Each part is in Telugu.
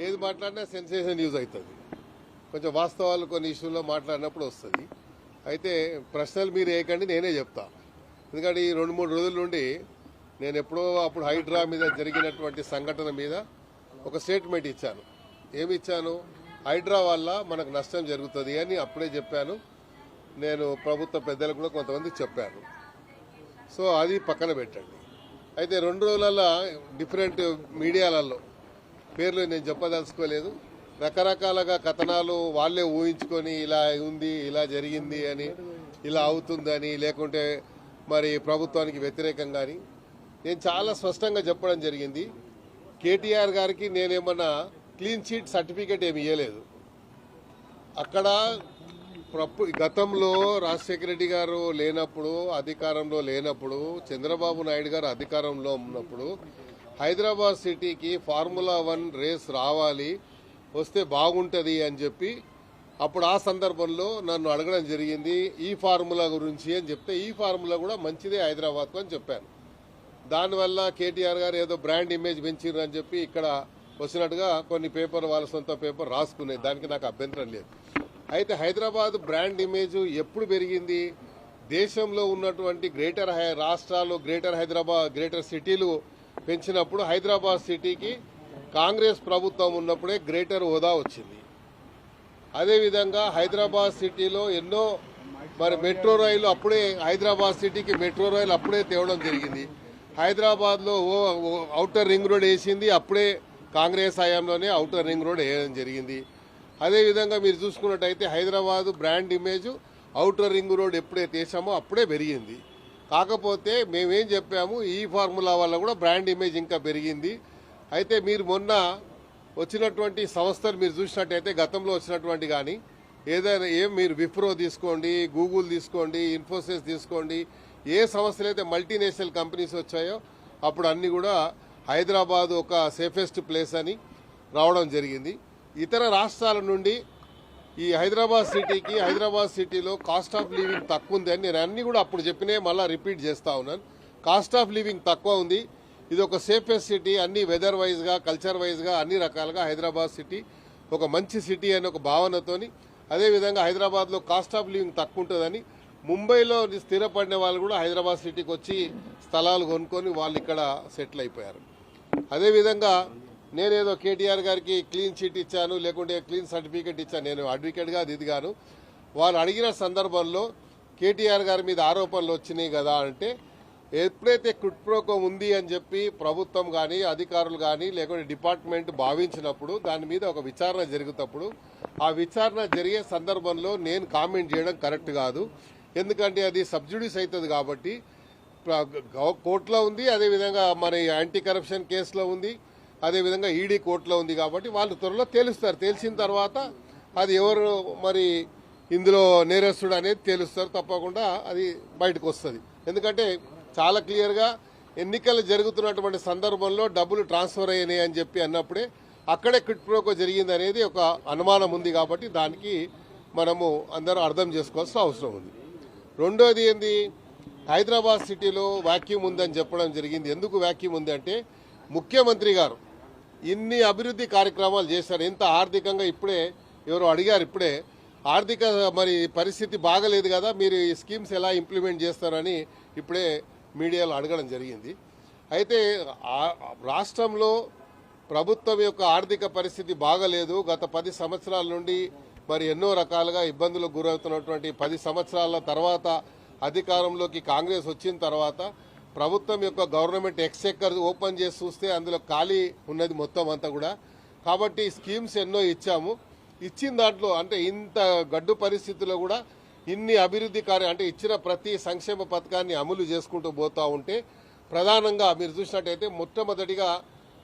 ఏది మాట్లాడినా సెన్సేషన్ న్యూస్ అవుతుంది. కొంచెం వాస్తవాలు కొన్ని ఇష్యూల్లో మాట్లాడినప్పుడు వస్తుంది. అయితే ప్రశ్నలు మీరు వేయకండి, నేనే చెప్తా. ఎందుకంటే ఈ 2-3 రోజుల నుండి నేను ఎప్పుడో అప్పుడు హైడ్రా మీద జరిగినటువంటి సంఘటన మీద ఒక స్టేట్మెంట్ ఇచ్చాను. ఏమి ఇచ్చాను? హైడ్రా వల్ల మనకు నష్టం జరుగుతుంది అని అప్పుడే చెప్పాను. నేను ప్రభుత్వ పెద్దలకు కూడా కొంతమందికి చెప్పాను. సో అది పక్కన పెట్టండి. అయితే 2 రోజులలో డిఫరెంట్ మీడియాలలో పేర్లు నేను చెప్పదలుచుకోలేదు. రకరకాలుగా కథనాలు వాళ్ళే ఊహించుకొని ఇలా ఉంది, ఇలా జరిగింది అని, ఇలా అవుతుందని, లేకుంటే మరి ప్రభుత్వానికి వ్యతిరేకంగాని నేను చాలా స్పష్టంగా చెప్పడం జరిగింది. కేటీఆర్ గారికి నేనేమన్నా క్లీన్ చీట్ సర్టిఫికేట్ ఏమి ఇవ్వలేదు. అక్కడ గతంలో రాజశేఖర రెడ్డి గారు లేనప్పుడు, అధికారంలో లేనప్పుడు, చంద్రబాబు నాయుడు గారు అధికారంలో ఉన్నప్పుడు హైదరాబాద్ సిటీకి ఫార్ములా-1 రేస్ రావాలి, వస్తే బాగుంటుంది అని చెప్పి అప్పుడు ఆ సందర్భంలో నన్ను అడగడం జరిగింది ఈ ఫార్ములా గురించి అని చెప్తే, ఈ ఫార్ములా కూడా మంచిదే హైదరాబాద్కు అని చెప్పాను. దానివల్ల కేటీఆర్ గారు ఏదో బ్రాండ్ ఇమేజ్ పెంచారు అని చెప్పి ఇక్కడ వచ్చినట్టుగా కొన్ని పేపర్ వాళ్ళ సొంత పేపర్ రాసుకునేది. దానికి నాకు అభ్యంతరం లేదు. అయితే హైదరాబాద్ బ్రాండ్ ఇమేజ్ ఎప్పుడు పెరిగింది? దేశంలో ఉన్నటువంటి గ్రేటర్ రాష్ట్రాలు, గ్రేటర్ హైదరాబాద్, గ్రేటర్ సిటీలు పెంచినప్పుడు హైదరాబాద్ సిటీకి కాంగ్రెస్ ప్రభుత్వం ఉన్నప్పుడే గ్రేటర్ హోదా వచ్చింది. అదేవిధంగా హైదరాబాద్ సిటీలో ఎన్నో మరి మెట్రో రైలు అప్పుడే, హైదరాబాద్ సిటీకి మెట్రో రైలు అప్పుడే తేవడం జరిగింది. హైదరాబాద్లో ఔటర్ రింగ్ రోడ్ వేసింది అప్పుడే, కాంగ్రెస్ హయాంలోనే ఔటర్ రింగ్ రోడ్ వేయడం జరిగింది. అదేవిధంగా మీరు చూసుకున్నట్టయితే Hyderabad brand image outer ring road ఎప్పుడైతే వేసామో అప్పుడే పెరిగింది. కాకపోతే మేమేం చెప్పాము, ఈ ఫార్ములా వల్ల కూడా బ్రాండ్ ఇమేజ్ ఇంకా పెరిగింది. అయితే మీరు మొన్న వచ్చినటువంటి సంస్థలు మీరు చూసినట్టయితే, గతంలో వచ్చినటువంటి కానీ ఏదైనా మీరు విప్రో తీసుకోండి, గూగుల్ తీసుకోండి, ఇన్ఫోసిస్ తీసుకోండి, ఏ సంస్థలు అయితే మల్టీనేషనల్ కంపెనీస్ వచ్చాయో అప్పుడు అన్ని కూడా హైదరాబాద్ ఒక సేఫెస్ట్ ప్లేస్ అని రావడం జరిగింది. ఇతర రాష్ట్రాల నుండి ఈ హైదరాబాద్ సిటీకి, హైదరాబాద్ సిటీలో కాస్ట్ ఆఫ్ లివింగ్ తక్కువ ఉంది అని నేను అన్ని కూడా అప్పుడు చెప్పినే మళ్ళీ రిపీట్ చేస్తా ఉన్నాను. కాస్ట్ ఆఫ్ లివింగ్ తక్కువ ఉంది, ఇది ఒక సేఫెస్ట్ సిటీ, అన్ని వెదర్ వైజ్గా, కల్చర్ వైజ్గా అన్ని రకాలుగా హైదరాబాద్ సిటీ ఒక మంచి సిటీ అనే ఒక భావనతోని, అదేవిధంగా హైదరాబాద్లో కాస్ట్ ఆఫ్ లివింగ్ తక్కువ ఉంటుందని ముంబైలో స్థిరపడిన వాళ్ళు కూడా హైదరాబాద్ సిటీకి వచ్చి స్థలాలు కొనుక్కొని వాళ్ళు ఇక్కడ సెటిల్ అయిపోయారు. అదేవిధంగా నేనేదో కేటీఆర్ గారికి క్లీన్ చీట్ ఇచ్చాను, లేకుంటే క్లీన్ సర్టిఫికేట్ ఇచ్చాను, నేను అడ్వకేట్గా దిదిగాను. వాళ్ళు అడిగిన సందర్భంలో కేటీఆర్ గారి మీద ఆరోపణలు వచ్చినాయి కదా అంటే, ఎప్పుడైతే క్విడ్ ప్రోకో ఉంది అని చెప్పి ప్రభుత్వం కానీ, అధికారులు కానీ, లేకుంటే డిపార్ట్మెంట్ భావించినప్పుడు దాని మీద ఒక విచారణ జరుగుతప్పుడు, ఆ విచారణ జరిగే సందర్భంలో నేను కామెంట్ చేయడం కరెక్ట్ కాదు. ఎందుకంటే అది సబ్జుడిస్ అవుతుంది కాబట్టి, కోర్టులో ఉంది, అదేవిధంగా మరి యాంటీ కరప్షన్ కేసులో ఉంది, అదేవిధంగా ఈడీ కోర్టులో ఉంది కాబట్టి వాళ్ళు త్వరలో తేలుస్తారు. తేల్చిన తర్వాత అది ఎవరు మరి ఇందులో నేరస్తుడు అనేది తేలుస్తారు, తప్పకుండా అది బయటకు వస్తుంది. ఎందుకంటే చాలా క్లియర్గా ఎన్నికలు జరుగుతున్నటువంటి సందర్భంలో డబ్బులు ట్రాన్స్ఫర్ అయినాయి అని చెప్పి అన్నప్పుడే అక్కడే క్విడ్ ప్రోకో జరిగింది అనేది ఒక అనుమానం ఉంది. కాబట్టి దానికి మనము అందరూ అర్థం చేసుకోవాల్సిన అవసరం ఉంది. రెండోది ఏంది, హైదరాబాద్ సిటీలో వాక్యూమ్ ఉందని చెప్పడం జరిగింది. ఎందుకు వాక్యూమ్ ఉంది అంటే, ముఖ్యమంత్రి గారు ఇన్ని అభివృద్ధి కార్యక్రమాలు చేశారు. ఎంత ఆర్థికంగా, ఇప్పుడే ఎవరో అడిగారు, ఇప్పుడే ఆర్థిక మరి పరిస్థితి బాగలేదు కదా, మీరు ఈ స్కీమ్స్ ఎలా ఇంప్లిమెంట్ చేస్తారని ఇప్పుడే మీడియాలో అడగడం జరిగింది. అయితే రాష్ట్రంలో ప్రభుత్వం యొక్క ఆర్థిక పరిస్థితి బాగలేదు. గత 10 సంవత్సరాల నుండి మరి ఎన్నో రకాలుగా ఇబ్బందులకు గురవుతున్నటువంటి 10 సంవత్సరాల తర్వాత అధికారంలోకి కాంగ్రెస్ వచ్చిన తర్వాత ప్రభుత్వం యొక్క గవర్నమెంట్ ఎక్స్చెక్కర్ ఓపెన్ చేసి చూస్తే అందులో ఖాళీ ఉన్నది మొత్తం అంతా కూడా. కాబట్టి స్కీమ్స్ ఎన్నో ఇచ్చాము. ఇచ్చిన దాంట్లో అంటే ఇంత గడ్డు పరిస్థితుల్లో కూడా ఇన్ని అభివృద్ధి అంటే ఇచ్చిన ప్రతి సంక్షేమ పథకాన్ని అమలు చేసుకుంటూ పోతూ ఉంటే, ప్రధానంగా మీరు చూసినట్టయితే మొట్టమొదటిగా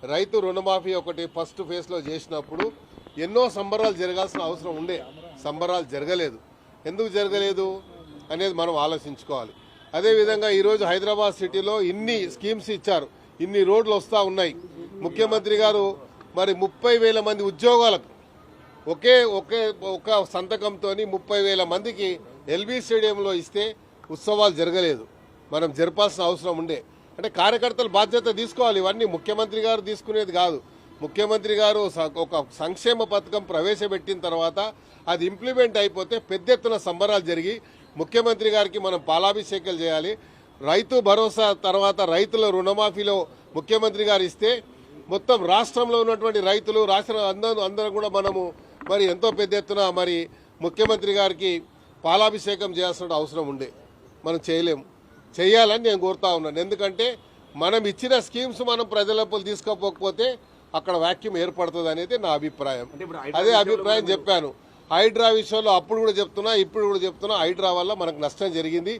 రైతు రుణమాఫీ ఒకటి ఫస్ట్ ఫేజ్లో చేసినప్పుడు ఎన్నో సంబరాలు జరగాల్సిన అవసరం ఉండే, సంబరాలు జరగలేదు. ఎందుకు జరగలేదు అనేది మనం ఆలోచించుకోవాలి. అదేవిధంగా ఈరోజు హైదరాబాద్ సిటీలో ఇన్ని స్కీమ్స్ ఇచ్చారు, ఇన్ని రోడ్లు వస్తూ ఉన్నాయి. ముఖ్యమంత్రి గారు మరి 30,000 మంది ఉద్యోగాలకు ఒక సంతకంతో 30,000 మందికి ఎల్బీ స్టేడియంలో ఇస్తే ఉత్సవాలు జరగలేదు. మనం జరపాల్సిన అవసరం ఉండే. అంటే కార్యకర్తలు బాధ్యత తీసుకోవాలి. ఇవన్నీ ముఖ్యమంత్రి గారు తీసుకునేది కాదు, ముఖ్యమంత్రి గారు ఒక సంక్షేమ పథకం ప్రవేశపెట్టిన తర్వాత అది ఇంప్లిమెంట్ అయిపోతే పెద్ద ఎత్తున సంబరాలు జరిగి ముఖ్యమంత్రి గారికి మనం పాలాభిషేకాలు చేయాలి. రైతు భరోసా తర్వాత రైతుల రుణమాఫీలో ముఖ్యమంత్రి గారు ఇస్తే మొత్తం రాష్ట్రంలో ఉన్నటువంటి రైతులు అందరూ కూడా మనము మరి ఎంతో పెద్ద ఎత్తున మరి ముఖ్యమంత్రి గారికి పాలాభిషేకం చేయాల్సిన అవసరం ఉండే. మనం చేయలేము, చేయాలని నేను కోరుతా ఉన్నాను. ఎందుకంటే మనం ఇచ్చిన స్కీమ్స్ మనం ప్రజలకు తీసుకోకపోతే అక్కడ వాక్యూమ్ ఏర్పడుతుంది అనేది నా అభిప్రాయం. అదే అభిప్రాయం చెప్పాను. హైడ్రా విషయంలో అప్పుడు కూడా చెప్తున్నా, ఇప్పుడు కూడా చెప్తున్నా, హైడ్రా వల్ల మనకు నష్టం జరిగింది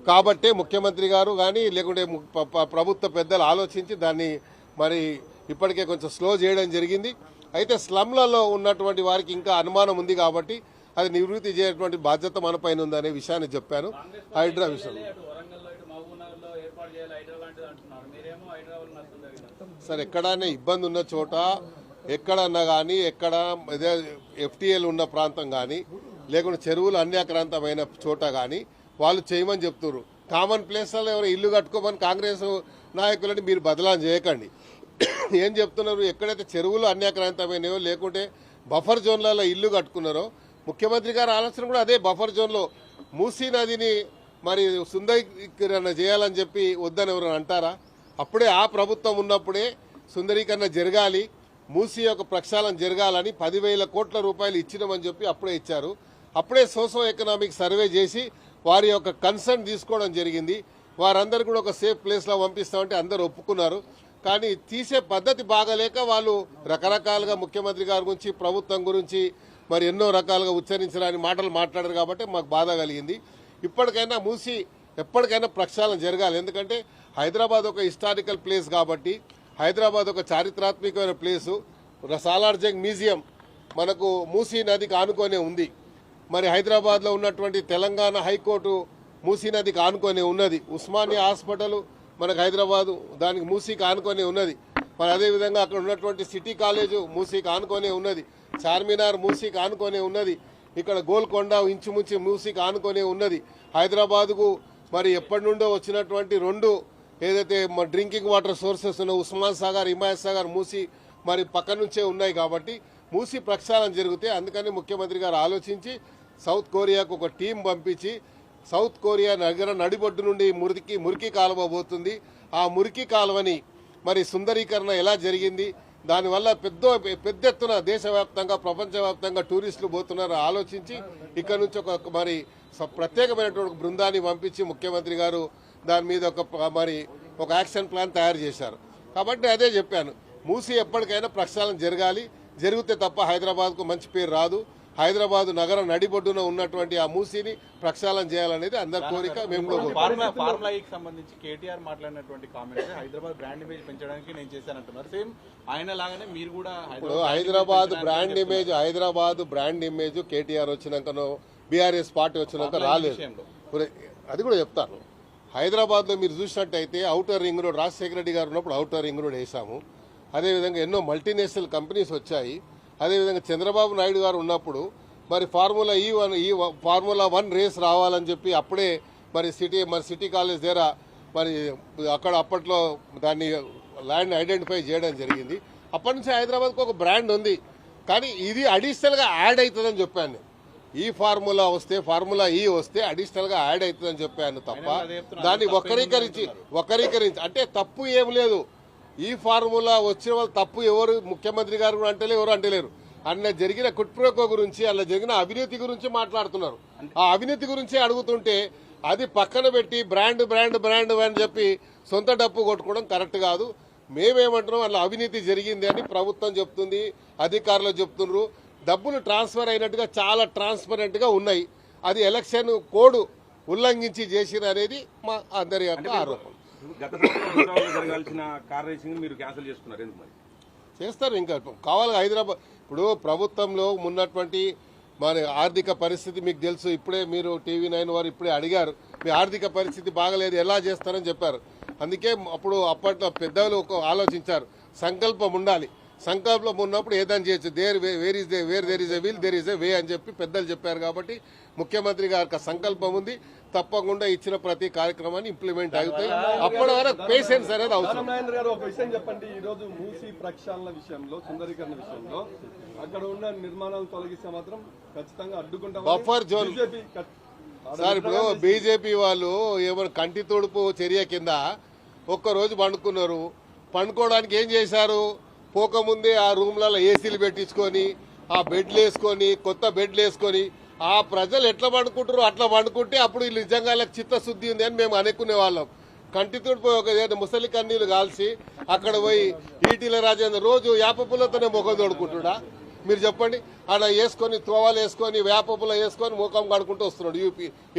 కాబట్టే ముఖ్యమంత్రి గారు కానీ లేకుంటే ప్రభుత్వ పెద్దలు ఆలోచించి దాన్ని మరి ఇప్పటికే కొంచెం స్లో చేయడం జరిగింది. అయితే స్లమ్లలో ఉన్నటువంటి వారికి ఇంకా అనుమానం ఉంది కాబట్టి అది నివృత్తి చేయటువంటి బాధ్యత మన పైన ఉందనే విషయాన్ని చెప్పాను. హైడ్రా విషయంలో సార్ ఎక్కడైనా ఇబ్బంది ఉన్న చోట ఎక్కడన్నా కానీ ఎక్కడ ఎఫ్టీఎల్ ఉన్న ప్రాంతం కానీ లేకుంటే చెరువులు అన్యాక్రాంతమైన చోట కానీ వాళ్ళు చేయమని చెప్తున్నారు. కామన్ ప్లేస్లలో ఎవరు ఇల్లు కట్టుకోమని కాంగ్రెస్ నాయకులని మీరు బదలాం చేయకండి. ఏం చెప్తున్నారు, ఎక్కడైతే చెరువులు అన్యాక్రాంతమైనవో లేకుంటే బఫర్ జోన్లలో ఇల్లు కట్టుకున్నారో ముఖ్యమంత్రి గారి ఆలోచన కూడా అదే. బఫర్ జోన్లో మూసీ నదిని మరి సుందరీకరణ చేయాలని చెప్పి వద్దని ఎవరైనా అంటారా? అప్పుడే ఆ ప్రభుత్వం ఉన్నప్పుడే సుందరీకరణ జరగాలి, మూసీ యొక్క ప్రక్షాళన జరగాలని 10,000 కోట్ల రూపాయలు ఇచ్చినామని చెప్పి అప్పుడే ఇచ్చారు. అప్పుడే సోషో ఎకనామిక్ సర్వే చేసి వారి యొక్క కన్సర్న్ తీసుకోవడం జరిగింది. వారందరూ కూడా ఒక సేఫ్ ప్లేస్లో పంపిస్తామంటే అందరూ ఒప్పుకున్నారు. కానీ తీసే పద్ధతి బాగాలేక వాళ్ళు రకరకాలుగా ముఖ్యమంత్రి గారి గురించి ప్రభుత్వం గురించి మరి ఎన్నో రకాలుగా ఉచ్చరించడానికి మాటలు మాట్లాడారు కాబట్టి మాకు బాధ కలిగింది. ఇప్పటికైనా మూసి ఎప్పటికైనా ప్రక్షాళన జరగాలి. ఎందుకంటే హైదరాబాద్ ఒక హిస్టారికల్ ప్లేస్ కాబట్టి, హైదరాబాద్ ఒక చారిత్రాత్మకమైన ప్లేసు. సాలార్జంగ్ మ్యూజియం మనకు మూసీ నదికి ఆనుకొనే ఉంది. మరి హైదరాబాద్లో ఉన్నటువంటి తెలంగాణ హైకోర్టు మూసీ నదికి ఆనుకొనే ఉన్నది. ఉస్మానియా హాస్పిటల్ మనకు హైదరాబాదు దానికి మూసీకి ఆనుకొనే ఉన్నది. మరి అదేవిధంగా అక్కడ ఉన్నటువంటి సిటీ కాలేజు మూసీకి ఆనుకొనే ఉన్నది. చార్మినార్ మూసీకి ఆనుకొనే ఉన్నది. ఇక్కడ గోల్కొండ ఇంచుమించు మూసీకి ఆనుకొనే ఉన్నది. హైదరాబాద్కు మరి ఎప్పటి నుండో వచ్చినటువంటి 2 ఏదైతే డ్రింకింగ్ వాటర్ సోర్సెస్ ఉన్న ఉస్మాన్ సాగర్, హిమాయత్ సాగర్, మూసీ మరి పక్క నుంచే ఉన్నాయి కాబట్టి మూసీ ప్రక్షాళన జరిగితే అందుకని ముఖ్యమంత్రి గారు ఆలోచించి సౌత్ కొరియాకు ఒక టీం పంపించి సౌత్ కొరియా నగర నడిబొడ్డు నుండి మురికి కాలువ పోతుంది. ఆ మురికి కాలువని మరి సుందరీకరణ ఎలా జరిగింది, దానివల్ల పెద్ద ఎత్తున దేశవ్యాప్తంగా ప్రపంచవ్యాప్తంగా టూరిస్టులు పోతున్నారు ఆలోచించి ఇక్కడ నుంచి ఒక మరి ప్రత్యేకమైనటువంటి బృందాన్ని పంపించి ముఖ్యమంత్రి గారు దాని మీద ఒక యాక్షన్ ప్లాన్ తయారు చేశారు. కాబట్టి అదే చెప్పాను, మూసీ ఎప్పటికైనా ప్రక్షాళన జరగాలి. జరిగితే తప్ప హైదరాబాద్కు మంచి పేరు రాదు. హైదరాబాద్ నగర నడిబొడ్డున ఉన్నటువంటి ఆ మూసీని ప్రక్షాళన చేయాలనేది అందరి కోరిక. మేము ఫార్ములాకి సంబంధించి కేటీఆర్ మాట్లాడినటువంటి కామెంట్స్ హైదరాబాద్ బ్రాండ్ ఇమేజ్ పెంచడానికి నేను చేశానంటున్నారు. సేమ్ ఆయన లాగానే మీరు కూడా హైదరాబాద్ బ్రాండ్ ఇమేజ్ కేటీఆర్ వచ్చినాకనో బీఆర్ఎస్ పార్టీ వచ్చినాక రాలేదు. అది కూడా చెప్తాను. హైదరాబాద్లో మీరు చూసినట్టయితే outer ring road Rajasekhara Reddy గారు ఉన్నప్పుడు ఔటర్ రింగ్ రోడ్ వేసాము. అదేవిధంగా ఎన్నో మల్టీనేషనల్ కంపెనీస్ వచ్చాయి. అదేవిధంగా చంద్రబాబు నాయుడు గారు ఉన్నప్పుడు మరి ఫార్ములా 1 రేస్ రావాలని చెప్పి అప్పుడే మరి సిటీ కాలేజ్ దగ్గర మరి అప్పట్లో దాన్ని ల్యాండ్ ఐడెంటిఫై చేయడం జరిగింది. అప్పటి నుంచి హైదరాబాద్కు ఒక బ్రాండ్ ఉంది. కానీ ఇది అడిషనల్గా యాడ్ అవుతుందని చెప్పాను. ఈ ఫార్ములా వస్తే అడిషనల్గా యాడ్ అవుతుందని చెప్పాను తప్ప దాన్ని వక్రీకరించి అంటే తప్పు ఏం లేదు. ఈ ఫార్ములా వచ్చిన వాళ్ళు తప్పు ఎవరు ముఖ్యమంత్రి గారు కూడా అంటలేరు. అన్న జరిగిన కుట్ప్రోకో గురించి అలా జరిగిన అవినీతి గురించి మాట్లాడుతున్నారు. ఆ అవినీతి గురించి అడుగుతుంటే అది పక్కన పెట్టి బ్రాండ్ అని చెప్పి సొంత డప్పు కొట్టుకోవడం కరెక్ట్ కాదు. మేమేమంటున్నాం, అలా అవినీతి జరిగింది అని ప్రభుత్వం చెప్తుంది, అధికారులు చెప్తున్నారు. డబ్బులు ట్రాన్స్ఫర్ అయినట్టుగా చాలా ట్రాన్స్పరెంట్గా ఉన్నాయి. అది ఎలక్షన్ కోడ్ ఉల్లంఘించి చేసిన అనేది మా అందరి యొక్క ఆరోపణ. జరగాల్సిన కార్ రేసింగ్ మీరు క్యాన్సిల్ చేసుకున్నారు ఎందుకు? మరి చేస్తారు, ఇంకా కావాలి. హైదరాబాద్ ఇప్పుడు ప్రభుత్వంలో ఉన్నటువంటి మన ఆర్థిక పరిస్థితి మీకు తెలుసు. ఇప్పుడే మీరు TV9 వారు ఇప్పుడే అడిగారు, మీ ఆర్థిక పరిస్థితి బాగలేదు ఎలా చేస్తారని చెప్పారు. అందుకే అప్పట్లో పెద్దలు ఆలోచించారు, సంకల్పం ఉండాలి. సంకల్పం ఉన్నప్పుడు ఏదైనా చేయొచ్చు. Where there is a will there is a way అని చెప్పి పెద్దలు చెప్పారు. కాబట్టి ముఖ్యమంత్రి గారికి సంకల్పం ఉంది, తప్పకుండా ఇచ్చిన ప్రతి కార్యక్రమాన్ని ఇంప్లిమెంట్ అవుతాయి. అప్పటి వరకు పేషెన్స్ అనేది అవసరం. నారాయణ గారు ఒక విషయం చెప్పండి, ఈ రోజు మూసీ ప్రక్షాళన విషయంలో, సుందరీకరణ విషయంలో అక్కడ ఉన్న నిర్మాణాలు తొలగిస్తే మాత్రం ఖచ్చితంగా అడ్డుకుంటాం. బఫర్ జోన్ సార్, ఇప్పుడు బీజేపీ వాళ్ళు ఏమైనా కంటి తొడుపు చర్య కింద ఒక్కరోజు పండుకున్నారు. పండుకోవడానికి ఏం చేశారు? పోకముందే ఆ రూమ్లలో ఏసీలు పెట్టించుకొని, ఆ బెడ్లు వేసుకొని, కొత్త బెడ్లు వేసుకొని, ఆ ప్రజలు ఎట్లా పండుకుంటారు అట్లా పండుకుంటే అప్పుడు వీళ్ళు నిజంగా చిత్తశుద్ధి ఉంది అని మేము అనుకునే వాళ్ళం. కంటి తోడిపోయి ఒక ముసలి కన్నీళ్ళు కాల్చి అక్కడ పోయి ఈటీల రాజేందర్ రోజు వేపపుల్లతోనే ముఖం తోడుకుంటుడా? మీరు చెప్పండి. అలా వేసుకొని తువాలు వేసుకొని వేపపుల్ల వేసుకొని ముఖం కడుకుంటూ వస్తున్నాడు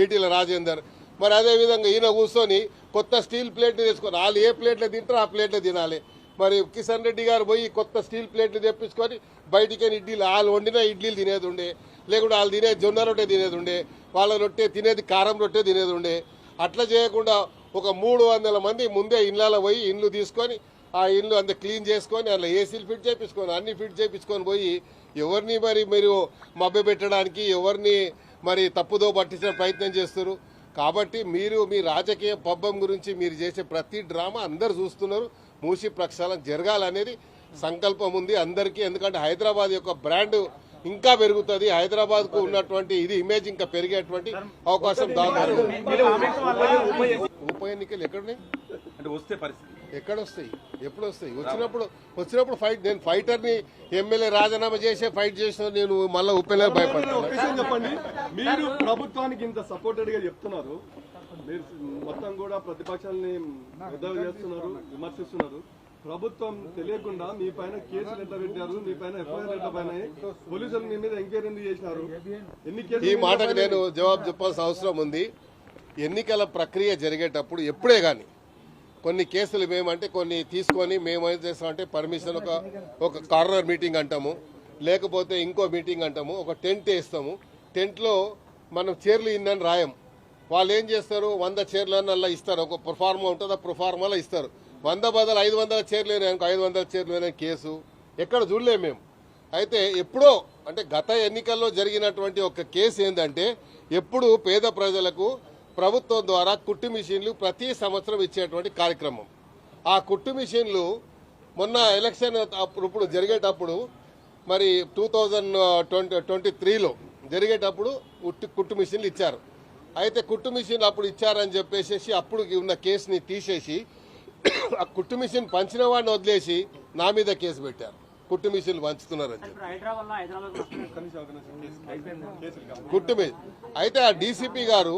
ఈటీల రాజేందర్. మరి అదేవిధంగా ఈయన కూర్చొని కొత్త స్టీల్ ప్లేట్లు తెచ్చుకొని, వాళ్ళు ఏ ప్లేట్లు తింటారో ఆ ప్లేట్లు తినాలి. మరి కిషన్ రెడ్డి గారు పోయి కొత్త స్టీల్ ప్లేట్లు తెప్పించుకొని బయటికి ఇడ్లీలు, వాళ్ళు వండిన ఇడ్లీలు తినేది ఉండే, లేకుంటే వాళ్ళు తినేది జొన్న రొట్టె తినేది ఉండే, వాళ్ళ రొట్టె తినేది కారం రొట్టె తినేది ఉండే. అట్లా చేయకుండా ఒక 300 మంది ముందే ఇళ్ళలో పోయి ఇండ్లు తీసుకొని ఆ ఇల్లు అంత క్లీన్ చేసుకొని అందులో ఏసీలు ఫిట్ చేయించుకొని అన్ని ఫిట్ చేయించుకొని పోయి ఎవరిని మరి మీరు మభ్య పెట్టడానికి, ఎవరిని మరి తప్పుదో పట్టించిన ప్రయత్నం చేస్తారు. కాబట్టి మీరు మీ రాజకీయ పబ్బం గురించి మీరు చేసే ప్రతి డ్రామా అందరు చూస్తున్నారు. మూసీ ప్రక్షాళన జరగాలనేది సంకల్పం ఉంది అందరికీ. ఎందుకంటే హైదరాబాద్ యొక్క బ్రాండ్ ఇంకా పెరుగుతుంది, హైదరాబాద్ కు ఉన్నటువంటి ఇది ఇమేజ్ ఇంకా పెరిగేటువంటి అవకాశం దాదాపు. ఉప ఎన్నికలు ఎక్కడున్నాయి? అంటే వస్తే పరిస్థితి ఎక్కడ వస్తాయి? ఎప్పుడు వస్తాయి? వచ్చినప్పుడు ఫైట్. నేను ఫైటర్ని, ఎమ్మెల్యే రాజీనామా చేసే ఫైట్ చేసిన నేను మళ్ళీ ఉప ఎన్నికలు భయపడతాను. చెప్పండి, మీరు ప్రభుత్వానికి ఇంత సపోర్టెడ్ గా చెప్తున్నారు, మీరు మొత్తం కూడా ప్రతిపక్షాలని ఎద్దేవా చేస్తున్నారు, విమర్శిస్తున్నారు. ప్రభుత్వం తెలియకుండా మీ పైన కేసులు ఎట్లా పెట్టారు, మీ పైన ఎఫ్ఐఆర్ ఎట్లా పైన, పోలీసులు మీ మీద ఎంక్వైరీ చేసినారు, ఎన్ని కేసులు? ఈ మాటకు నేను జవాబు చెప్పాల్సిన అవసరం ఉంది. ఎన్నికల ప్రక్రియ జరిగేటప్పుడు ఎప్పుడే కానీ కొన్ని కేసులు మేమంటే కొన్ని తీసుకొని మేము ఏం చేస్తామంటే పర్మిషన్ ఒక కార్నర్ మీటింగ్ అంటాము, లేకపోతే ఇంకో మీటింగ్ అంటాము, ఒక టెంట్ వేస్తాము. టెంట్లో మనం చైర్లు ఇన్నని రాయం. వాళ్ళు ఏం చేస్తారు, 100 చైర్లను అలా ఇస్తారు, ఒక ప్రొఫార్మా ఉంటుంది, ఆ ప్రొఫార్మాలో ఇస్తారు. 100 బదులు 500 చైర్లు అయినాయి, 500 చైర్లు అయినా కేసు ఎక్కడ చూడలేము మేము. అయితే ఎప్పుడో అంటే గత ఎన్నికల్లో జరిగినటువంటి ఒక కేసు ఏంటంటే, ఎప్పుడు పేద ప్రజలకు ప్రభుత్వం ద్వారా కుట్టు మిషన్లు ప్రతి సంవత్సరం ఇచ్చేటువంటి కార్యక్రమం. ఆ కుట్టు మిషన్లు మొన్న ఎలక్షన్ ఇప్పుడు జరిగేటప్పుడు మరి 2023లో జరిగేటప్పుడు కుట్టు మిషన్లు ఇచ్చారు. అయితే కుట్టు మిషన్ అప్పుడు ఇచ్చారని చెప్పేసి అప్పుడు ఉన్న కేసుని తీసేసి ఆ కుట్టు మిషన్ పంచిన వాడిని వదిలేసి నా మీద కేసు పెట్టారు, కుట్టు మిషన్లు పంచుతున్నారని చెప్పి. కుట్టు మిషన్ అయితే ఆ డీసీపీ గారు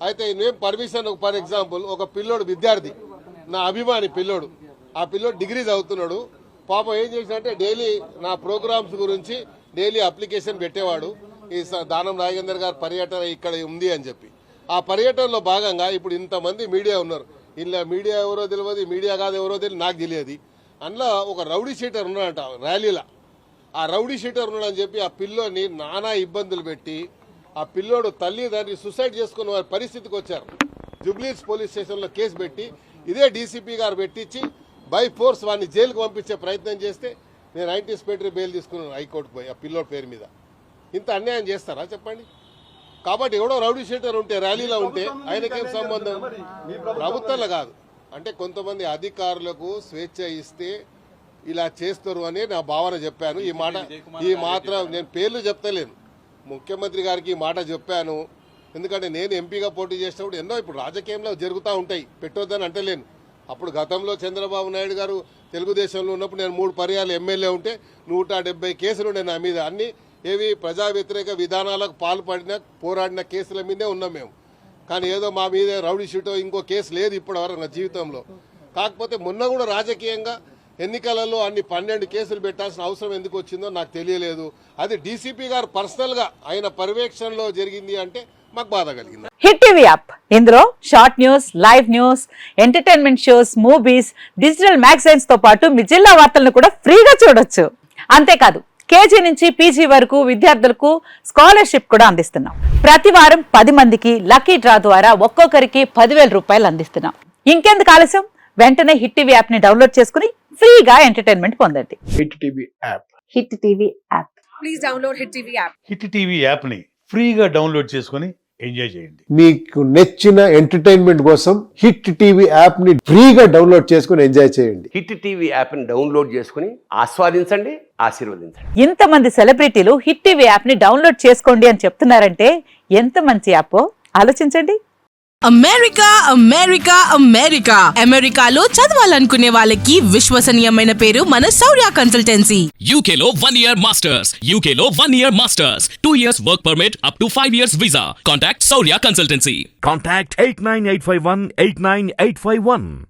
అయితే నేను పర్మిషన్, ఫర్ ఎగ్జాంపుల్ ఒక పిల్లోడు విద్యార్థి, నా అభిమాని పిల్లోడు, ఆ పిల్లోడు డిగ్రీ చదువుతున్నాడు. పాపం ఏం చేసినట్టే డైలీ నా ప్రోగ్రామ్స్ గురించి డైలీ అప్లికేషన్ పెట్టేవాడు. ఈ దానం నాగేందర్ గారి పర్యటన ఇక్కడ ఉంది అని చెప్పి. ఆ పర్యటనలో భాగంగా ఇప్పుడు ఇంతమంది మీడియా ఉన్నారు. ఇలా మీడియా ఎవరో తెలియదు, మీడియా కాదు ఎవరో తెలియదు, నాకు తెలియదు. అందులో ఒక రౌడీ షీటర్ ఉన్నాడంట ర్యాలీలో. ఆ రౌడీ షీటర్ ఉన్నాడని చెప్పి ఆ పిల్లోని నానా ఇబ్బందులు పెట్టి ఆ పిల్లోడు తల్లిదండ్రి సూసైడ్ చేసుకున్న వారి పరిస్థితికి వచ్చారు. జూబ్లీహిల్స్ పోలీస్ స్టేషన్లో కేసు పెట్టి ఇదే డీసీపీ గారు పెట్టించి బై ఫోర్స్ వాడిని జైలుకు పంపించే ప్రయత్నం చేస్తే నేను యాంటిసిపేటరీ బెయిల్ తీసుకున్నాను హైకోర్టుకు పోయి ఆ పిల్లోడి పేరు మీద. ఇంత అన్యాయం చేస్తారా చెప్పండి? కాబట్టి ఎవడో రౌడీ షీటర్ ఉంటే ర్యాలీలో ఉంటే ఆయనకేం సంబంధం? ప్రభుత్వంలో కాదు, అంటే కొంతమంది అధికారులకు స్వేచ్ఛ ఇస్తే ఇలా చేస్తారు అని నా భావన చెప్పాను. ఈ మాత్రం నేను పేర్లు చెప్తలేను, ముఖ్యమంత్రి గారికి ఈ మాట చెప్పాను. ఎందుకంటే నేను ఎంపీగా పోటీ చేసినప్పుడు ఎన్నో ఇప్పుడు రాజకీయంలో జరుగుతూ ఉంటాయి, పెట్టొద్దని అంటలేను. అప్పుడు గతంలో చంద్రబాబు నాయుడు గారు తెలుగుదేశంలో ఉన్నప్పుడు నేను 3 పర్యాలు ఎమ్మెల్యే ఉంటే 170 కేసులు ఉండే నా మీద. అన్ని ఏవి ప్రజా వ్యతిరేక విధానాలకు పాల్పడిన పోరాడిన కేసుల మీదే ఉన్నాం మేము. కానీ ఏదో మా మీద రౌడీ షీటో ఇంకో కేసు లేదు ఇప్పటివరకు నా జీవితంలో. కాకపోతే మొన్న కూడా రాజకీయంగా ఎన్నికలలో అన్ని 12 కేసులు పెట్టాల్సిన అవసరం ఎందుకు వచ్చిందో నాకు తెలియలేదు. అది డీసీపీ గారు పర్సనల్ గా ఆయన పర్యవేక్షణలో జరిగింది అంటే మాకు బాధ కలిగింది. హిట్ టీవీ యాప్, ఇందులో short news, live news, entertainment shows, movies, digital magazines తో పాటు మీ జిల్లా వార్తలను కూడా ఫ్రీగా చూడొచ్చు. అంతేకాదు కేజీ నుంచి పీజీ వరకు విద్యార్థులకు స్కాలర్షిప్ కూడా అందిస్తున్నాం. ప్రతి వారం 10 మందికి లక్కీ డ్రా ద్వారా ఒక్కొక్కరికి 10,000 రూపాయలు అందిస్తున్నాం. ఇంకెందుకు ఆలస్యం, వెంటనే హిట్ టీవీ యాప్ ని డౌన్లోడ్ చేసుకుని ఫ్రీగా ఎంటర్టైన్మెంట్ పొందండి. Hit TV app. Hit TV app. Please download Hit TV app. Hit TV యాప్ని ఫ్రీగా డౌన్లోడ్ చేసుకొని ఎంజాయ్ చేయండి. మీకు నచ్చిన ఎంటర్టైన్మెంట్ కోసం హిట్ టీవీ యాప్ ని ఫ్రీగా డౌన్లోడ్ చేసుకుని ఎంజాయ్ చేయండి. హిట్ టీవీ యాప్ని డౌన్లోడ్ చేసుకుని ఆస్వాదించండి, ఆశీర్వదించండి. ఇంతమంది సెలబ్రిటీలు హిట్ టీవీ యాప్ ని డౌన్లోడ్ చేసుకోండి అని చెప్తున్నారంటే ఎంత మంచి యాప్ ఆలోచించండి. అమెరికా అమెరికా అమెరికా అమెరికాలో చదవాలనుకునే వాళ్ళకి విశ్వసనీయమైన పేరు మన శౌర్య కన్సల్టెన్సీ. UK లో 1 year masters. UK లో 1 year masters. 2 years work permit up to 5 years visa. Contact Saurya Consultancy. Contact 89851 89851.